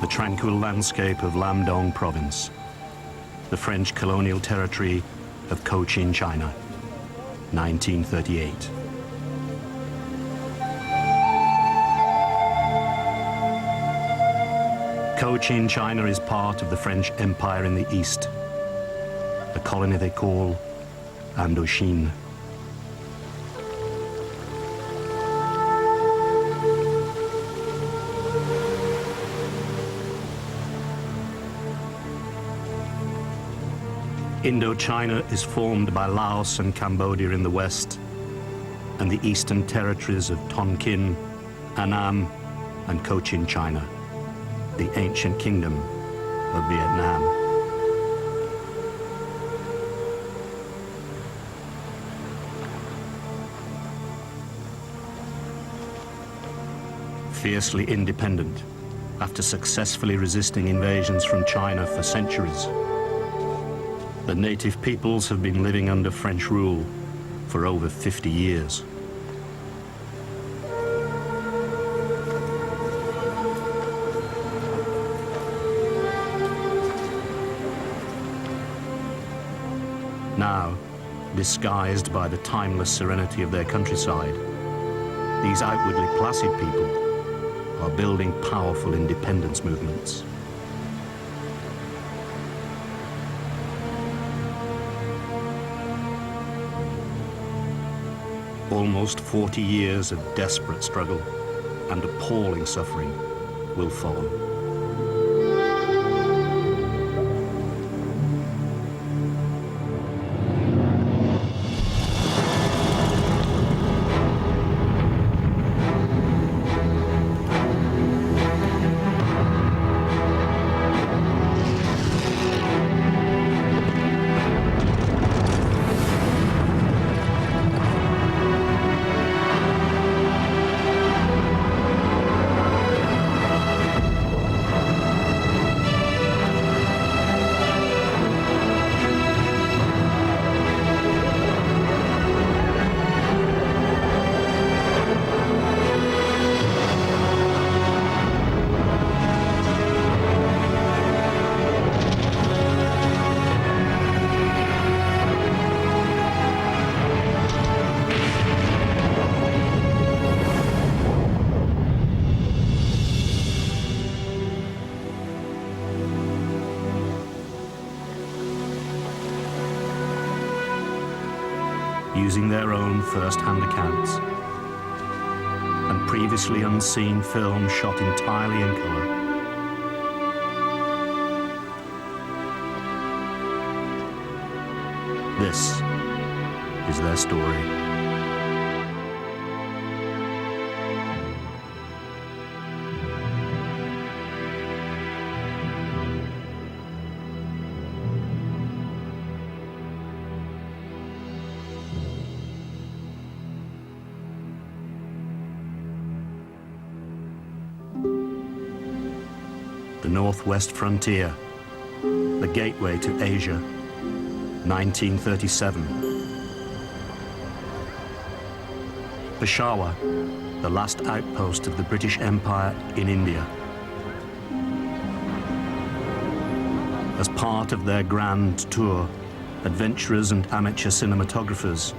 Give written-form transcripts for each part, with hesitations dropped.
the tranquil landscape of Lamdong province, the French colonial territory of Cochin, China, 1938. Cochin, China is part of the French Empire in the east, a colony they call Indochine. Indochina is formed by Laos and Cambodia in the west, and the eastern territories of Tonkin, Annam, and Cochin, China, the ancient kingdom of Vietnam. Fiercely independent, after successfully resisting invasions from China for centuries, the native peoples have been living under French rule for over 50 years. Now, disguised by the timeless serenity of their countryside, these outwardly placid people are building powerful independence movements. Almost 40 years of desperate struggle and appalling suffering will follow. Using their own first-hand accounts and previously unseen film shot entirely in color, this is their story. The Northwest Frontier, the gateway to Asia, 1937. Peshawar, the last outpost of the British Empire in India. As part of their grand tour, adventurers and amateur cinematographers,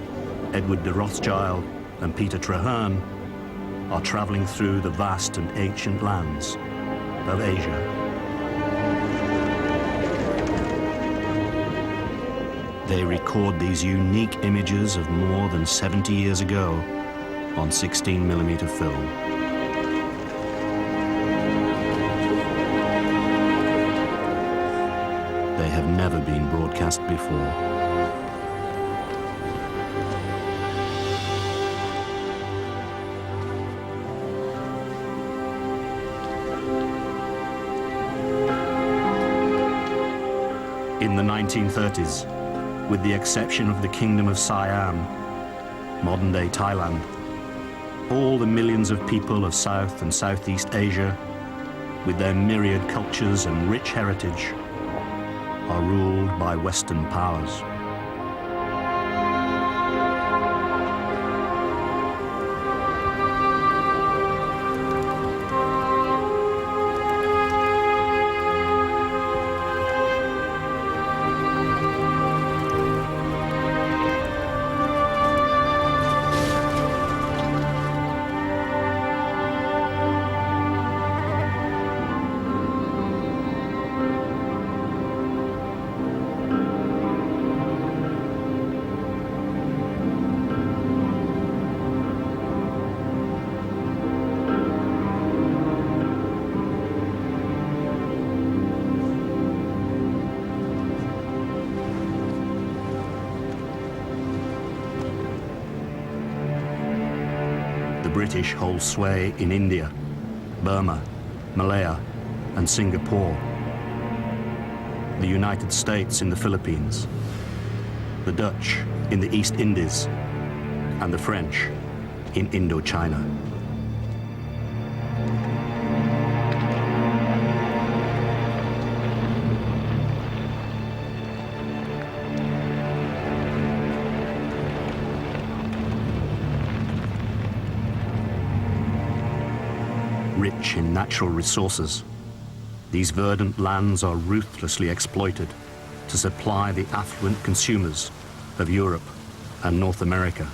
Edward de Rothschild and Peter Traherne, are traveling through the vast and ancient lands of Asia. They record these unique images of more than 70 years ago on 16mm film. They have never been broadcast before. In the 1930s, with the exception of the Kingdom of Siam, modern-day Thailand, all the millions of people of South and Southeast Asia, with their myriad cultures and rich heritage, are ruled by Western powers. British hold sway in India, Burma, Malaya, and Singapore, the United States in the Philippines, the Dutch in the East Indies, and the French in Indochina. Rich in natural resources, these verdant lands are ruthlessly exploited to supply the affluent consumers of Europe and North America.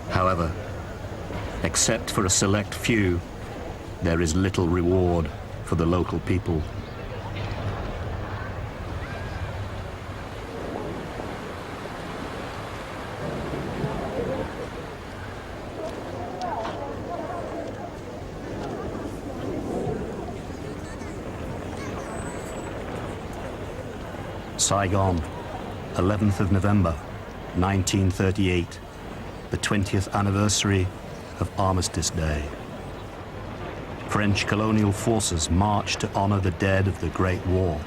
However, except for a select few, there is little reward for the local people. Saigon, 11th of November, 1938. The 20th anniversary of Armistice Day. French colonial forces marched to honor the dead of the Great War.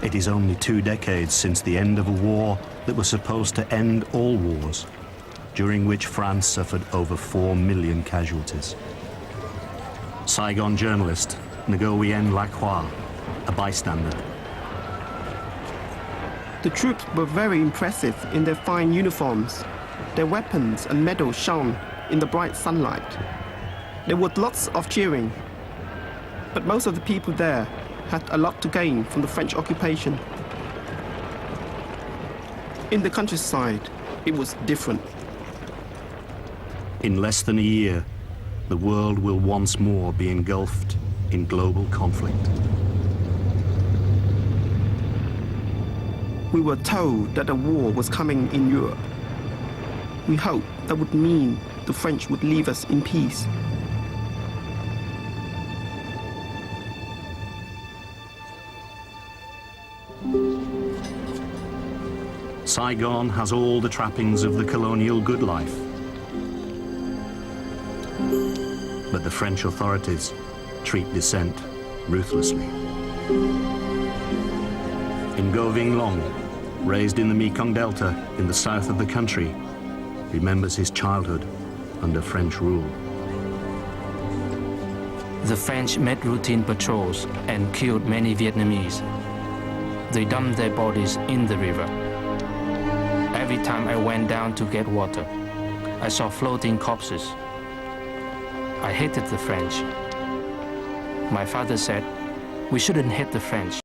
It is only 2 decades since the end of a war that was supposed to end all wars, during which France suffered over 4 million casualties. Saigon journalist Nguyen Lacroix, a bystander. The troops were very impressive in their fine uniforms. Their weapons and medals shone in the bright sunlight. There was lots of cheering, but most of the people there had a lot to gain from the French occupation. In the countryside, it was different. In less than a year, the world will once more be engulfed in global conflict. We were told that a war was coming in Europe. We hoped that would mean the French would leave us in peace. Saigon has all the trappings of the colonial good life. But the French authorities treat dissent ruthlessly. Ngo Vinh Long, raised in the Mekong Delta in the south of the country, remembers his childhood under French rule. The French made routine patrols and killed many Vietnamese. They dumped their bodies in the river. Every time I went down to get water, I saw floating corpses. I hated the French. My father said, "We shouldn't hate the French.